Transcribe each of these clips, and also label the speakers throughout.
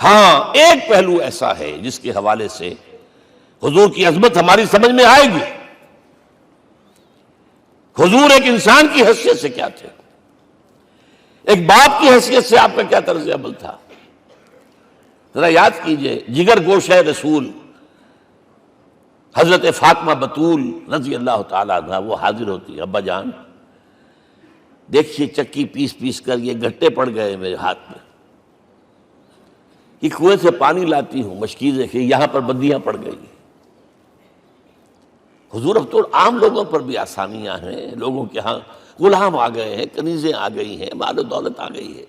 Speaker 1: ہاں ایک پہلو ایسا ہے جس کے حوالے سے حضور کی عظمت ہماری سمجھ میں آئے گی. حضور ایک انسان کی حیثیت سے کیا تھے، ایک باپ کی حیثیت سے آپ کا کیا طرز عمل تھا. ذرا یاد کیجئے، جگر گوشہ رسول حضرت فاطمہ بتول رضی اللہ تعالیٰ عنہ وہ حاضر ہوتی، ابا جان دیکھیے چکی پیس پیس کر یہ گھٹے پڑ گئے میرے ہاتھ میں، یہ کنویں سے پانی لاتی ہوں، مشکیزیں کہ یہاں پر بندیاں پڑ گئی. حضور اب تو عام لوگوں پر بھی آسانیاں ہیں، لوگوں کے ہاں غلام آ گئے ہیں، کنیزیں آ گئی ہیں، مال و دولت آ گئی ہے،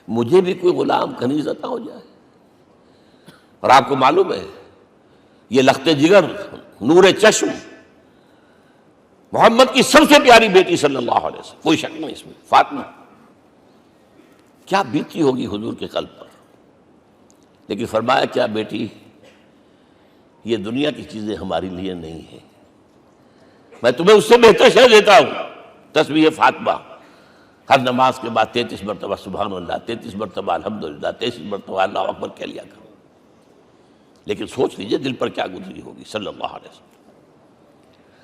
Speaker 1: مجھے بھی کوئی غلام کنیز عطا ہو جائے. اور آپ کو معلوم ہے یہ لخت جگر نور چشم محمد کی سب سے پیاری بیٹی صلی اللہ علیہ وسلم، کوئی شک نہیں اس میں، فاطمہ کیا بیتی ہوگی حضور کے قلب پر. لیکن فرمایا کیا بیٹی، یہ دنیا کی چیزیں ہماری لیے نہیں ہیں، میں تمہیں اس سے بہتر شے دیتا ہوں. تسبیح فاطمہ ہر نماز کے بعد 33 مرتبہ سبحان اللہ، 33 مرتبہ الحمدللہ، 33 مرتبہ اللہ اکبر کہہ لیا کرو. لیکن سوچ لیجئے دل پر کیا گزری ہوگی صلی اللہ علیہ وسلم.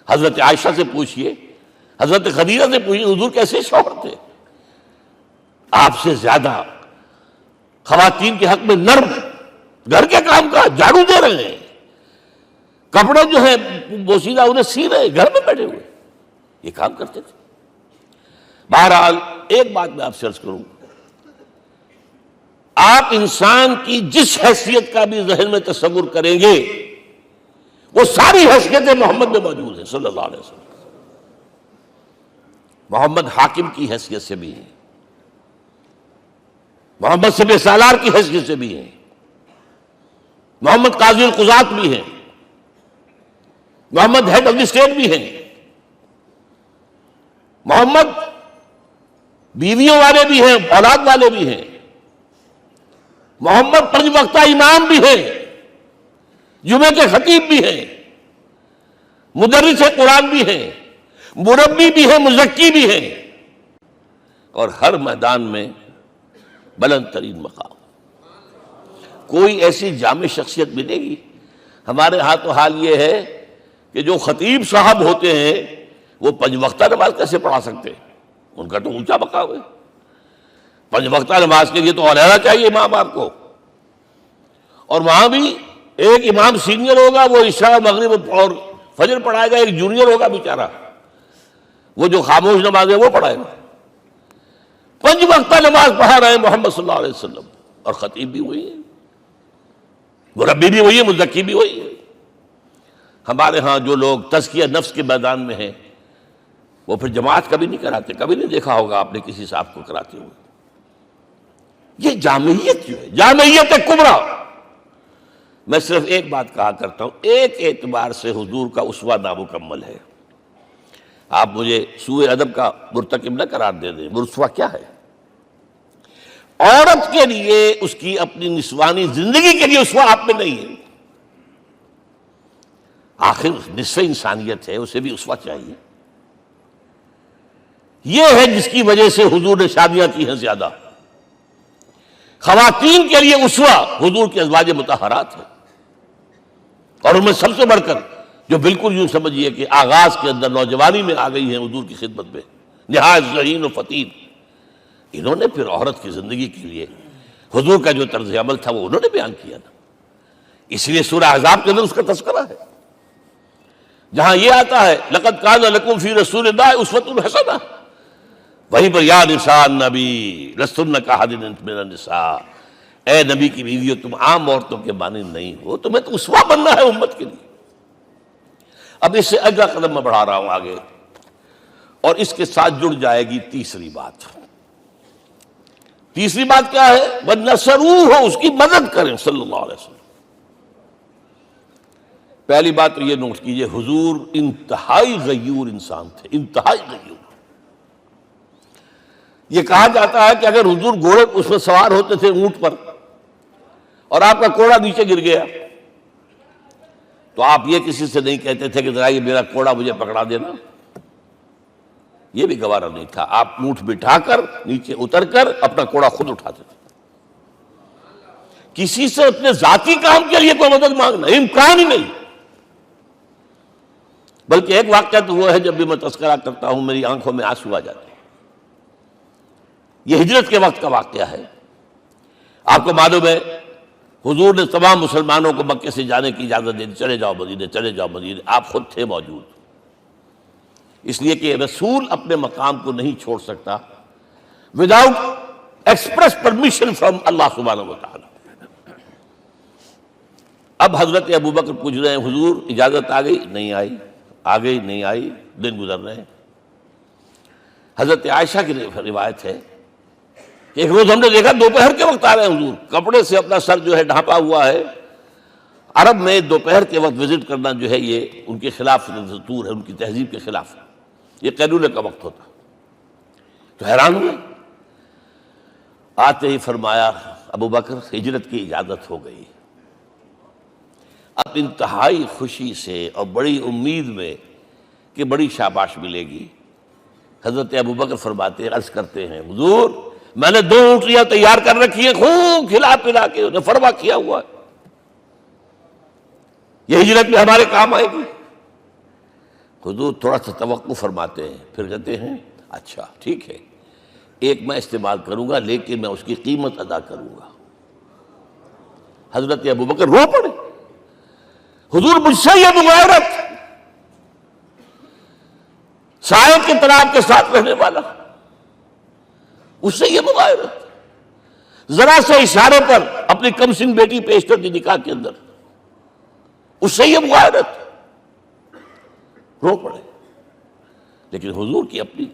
Speaker 1: حضرت عائشہ سے پوچھئے، حضرت خدیجہ سے پوچھئے حضور کیسے شوہر تھے، آپ سے زیادہ خواتین کے حق میں نرم، گھر کے کام کا جھاڑو دے رہے ہیں، کپڑے جو ہیں بوسیدہ انہیں سی رہے، گھر میں بیٹھے ہوئے یہ کام کرتے تھے. بہرحال ایک بات میں آپ سے عرض کروں، آپ انسان کی جس حیثیت کا بھی ذہن میں تصور کریں گے وہ ساری حیثیتیں محمد میں موجود ہیں صلی اللہ علیہ وسلم. محمد حاکم کی حیثیت سے بھی ہیں، محمد سب سالار کی حیثیت سے بھی ہیں، محمد قاضی القضات بھی ہیں، محمد ہیڈ آف دی اسٹیٹ بھی ہیں، محمد بیویوں والے بھی ہیں، اولاد والے بھی ہیں، محمد 5 وقتہ امام بھی ہیں، جمعے کے خطیب بھی ہیں، مدرس قرآن بھی ہیں، مربی بھی ہیں، مزکی بھی ہیں، اور ہر میدان میں بلند ترین مقام. کوئی ایسی جامع شخصیت ملے گی؟ ہمارے ہاں تو حال یہ ہے کہ جو خطیب صاحب ہوتے ہیں وہ 5 وقتہ نماز کیسے پڑھا سکتے ہیں، ان کا تو اونچا مقام ہے. 5 وقتہ نماز کے لیے تو علیحدہ چاہیے امام آپ کو، اور وہاں بھی ایک امام سینئر ہوگا وہ عشاء مغرب اور فجر پڑھائے گا، ایک جونیئر ہوگا بیچارہ وہ جو خاموش نماز ہے وہ پڑھائے گا. 5 وقتہ نماز پڑھا رہے ہیں محمد صلی اللہ علیہ وسلم، اور خطیب بھی وہی ہے، مربی بھی وہی ہے، مزکی بھی وہی ہے. ہمارے ہاں جو لوگ تزکیہ نفس کے میدان میں ہیں وہ پھر جماعت کبھی نہیں کراتے، کبھی نہیں دیکھا ہوگا آپ نے کسی صاحب کو کراتے ہوئے. یہ جامعیت جو ہے، جامعیت کبریٰ. میں صرف ایک بات کہا کرتا ہوں، ایک اعتبار سے حضور کا اسوہ نامکمل ہے. آپ مجھے سوء ادب کا مرتکب نہ قرار دے دیں، اسوہ کیا ہے؟ عورت کے لیے اس کی اپنی نسوانی زندگی کے لیے اسوہ آپ میں نہیں ہے. آخر نصف انسانیت ہے، اسے بھی اسوہ چاہیے. یہ ہے جس کی وجہ سے حضور نے شادیاں کی ہیں زیادہ. خواتین کے لیے اسوہ حضور کے ازواج مطہرات ہیں، اور ان میں سب سے بڑھ کر جو بالکل یوں سمجھیے کہ آغاز کے اندر نوجوانی میں آ گئی ہیں حضور کی خدمت میں، نہایت ذہین و فطین. انہوں نے پھر عورت کی زندگی کے لیے حضور کا جو طرز عمل تھا وہ انہوں نے بیان کیا نا. اس لیے سورہ احزاب کے اندر اس کا تذکرہ ہے، جہاں یہ آتا ہے لقد کان لکم فی رسول اللہ اسوۃ حسنہ، وہیں پر یا نساء النبی لستن کاحد من النساء، اے نبی کی بیویوں تم عام عورتوں کے مانند نہیں ہو، تمہیں تو اسوہ بننا ہے امت کے لیے. اب اس سے اگلا قدم میں بڑھا رہا ہوں آگے، اور اس کے ساتھ جڑ جائے گی تیسری بات. تیسری بات کیا ہے؟ وَنَصَرُوهُ، اس کی مدد کریں صلی اللہ علیہ وسلم. پہلی بات تو یہ نوٹ کیجئے، حضور انتہائی غیور انسان تھے، انتہائی غیور. یہ کہا جاتا ہے کہ اگر حضور گھوڑے اس میں سوار ہوتے تھے اونٹ پر اور آپ کا کوڑا نیچے گر گیا تو آپ یہ کسی سے نہیں کہتے تھے کہ ذرا یہ میرا کوڑا مجھے پکڑا دینا، یہ بھی گوارا نہیں تھا. آپ اونٹ بٹھا کر نیچے اتر کر اپنا کوڑا خود اٹھاتے تھے. کسی سے اپنے ذاتی کام کے لیے کوئی مدد مانگنا امکان ہی نہیں. بلکہ ایک واقعہ تو وہ ہے جب بھی میں تذکرہ کرتا ہوں میری آنکھوں میں آنسو آ جاتے ہیں. یہ ہجرت کے وقت کا واقعہ ہے. آپ کو معلوم ہے حضور نے تمام مسلمانوں کو مکے سے جانے کی اجازت دے دی، چلے جاؤ مدینے، چلے جاؤ مدینے. آپ خود تھے موجود، اس لیے کہ رسول اپنے مقام کو نہیں چھوڑ سکتا وداؤٹ ایکسپریس پرمیشن فرام اللہ سبحانہ و تعالی. اب حضرت ابوبکر پوچھ رہے ہیں حضور اجازت آ گئی؟ نہیں آئی. آ گئی؟ نہیں آئی. دن گزر رہے ہیں. حضرت عائشہ کی روایت ہے کہ ایک روز ہم نے دیکھا دوپہر کے وقت آ رہے ہیں حضور، کپڑے سے اپنا سر جو ہے ڈھانپا ہوا ہے. عرب میں دوپہر کے وقت وزٹ کرنا جو ہے یہ ان کے خلاف دستور ہے، ان کی تہذیب کے خلاف ہے. یہ قیلولے کا وقت ہوتا. تو حیران ہوئے. آتے ہی فرمایا ابوبکر ہجرت کی اجازت ہو گئی. اب انتہائی خوشی سے اور بڑی امید میں کہ بڑی شاباش ملے گی، حضرت ابوبکر فرماتے ہیں، عرض کرتے ہیں حضور میں نے 2 اونٹنیاں تیار کر رکھی ہیں، خوب کھلا پلا کے انہیں فرما کیا ہوا ہے، یہ ہجرت میں ہمارے کام آئے گی. حضور تھوڑا سا توقع فرماتے ہیں، پھر کہتے ہیں اچھا ٹھیک ہے، ایک میں استعمال کروں گا لیکن میں اس کی قیمت ادا کروں گا. حضرت ابوبکر رو پڑے. حضور مجھ سے یہ مغایرت، سائے کے تناب کے ساتھ رہنے والا، اس سے یہ مغایرت، ذرا سے اشارے پر اپنی کم سن بیٹی پیش کر دی نکاح کے اندر، اس سے یہ مغایرت. رو پڑے. لیکن حضور کی اپنی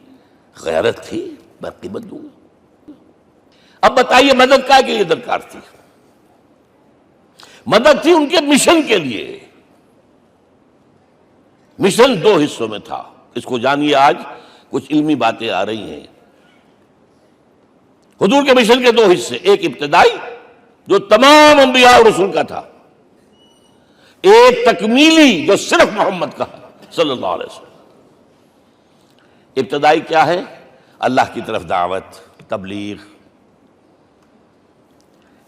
Speaker 1: غیرت تھی، میں قیمت دوں گا. اب بتائیے مدد کا کے لیے درکار تھی؟ مدد تھی ان کے مشن کے لیے. مشن 2 حصوں میں تھا. اس کو جانیے، آج کچھ علمی باتیں آ رہی ہیں. حضور کے مشن کے 2 حصے، ایک ابتدائی جو تمام انبیاء اور رسول کا تھا، ایک تکمیلی جو صرف محمد کا صلی اللہ علیہ وسلم. ابتدائی کیا ہے؟ اللہ کی طرف دعوت، تبلیغ.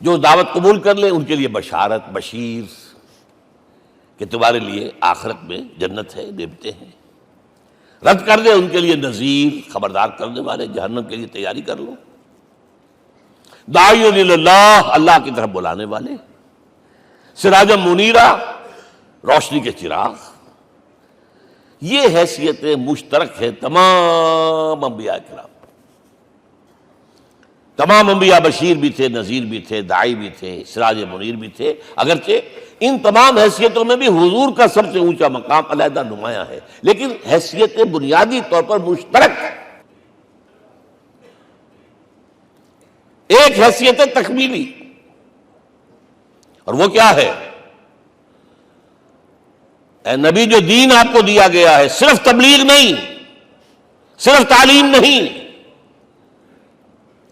Speaker 1: جو دعوت قبول کر لیں ان کے لیے بشارت، بشیر کہ تمہارے لیے آخرت میں جنت ہے، نعمتیں ہیں. رد کر دیں ان کے لیے نذیر، خبردار کرنے والے، جہنم کے لیے تیاری کر لو. داعی اللہ، اللہ کی طرف بلانے والے. سراجا منیرا، روشنی کے چراغ. یہ حیثیتیں مشترک ہے تمام انبیاء کرام. تمام انبیاء بشیر بھی تھے، نذیر بھی تھے، داعی بھی تھے، سراج منیر بھی تھے. اگرچہ ان تمام حیثیتوں میں بھی حضور کا سب سے اونچا مقام علیحدہ نمایاں ہے، لیکن حیثیتیں بنیادی طور پر مشترک. ایک حیثیت تکمیلی، اور وہ کیا ہے؟ اے نبی جو دین آپ کو دیا گیا ہے صرف تبلیغ نہیں، صرف تعلیم نہیں،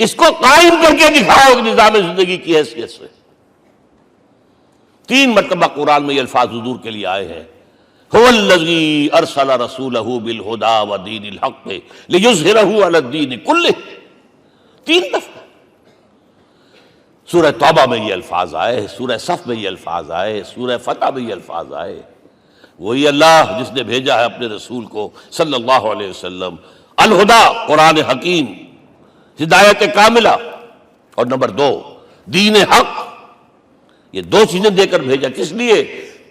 Speaker 1: اس کو قائم کر کے دکھاؤ نظام زندگی کی حیثیت سے. 3 مرتبہ قرآن میں یہ الفاظ حضور کے لیے آئے ہیں، هو الذی ارسل رسولہ بالہدی ودین الحق لیظہرہ علی الدین کلہ. 3 دفعہ سورہ توبہ میں یہ الفاظ آئے، سورہ صف میں یہ الفاظ آئے، سورہ فتح میں یہ الفاظ آئے. وہی اللہ جس نے بھیجا ہے اپنے رسول کو صلی اللہ علیہ وسلم، الہدا قرآن حکیم، ہدایت کاملہ، اور نمبر 2 دین حق. یہ 2 چیزیں دے کر بھیجا. کس لیے؟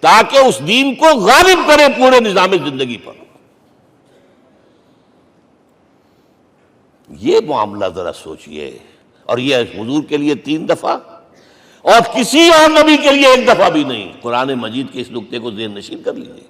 Speaker 1: تاکہ اس دین کو غالب کرے پورے نظام زندگی پر. یہ معاملہ ذرا سوچئے. اور یہ حضور کے لیے 3 دفعہ، اور کسی اور نبی کے لیے 1 دفعہ بھی نہیں. قرآن مجید کے اس نقطے کو ذہن نشین کر لیجیے.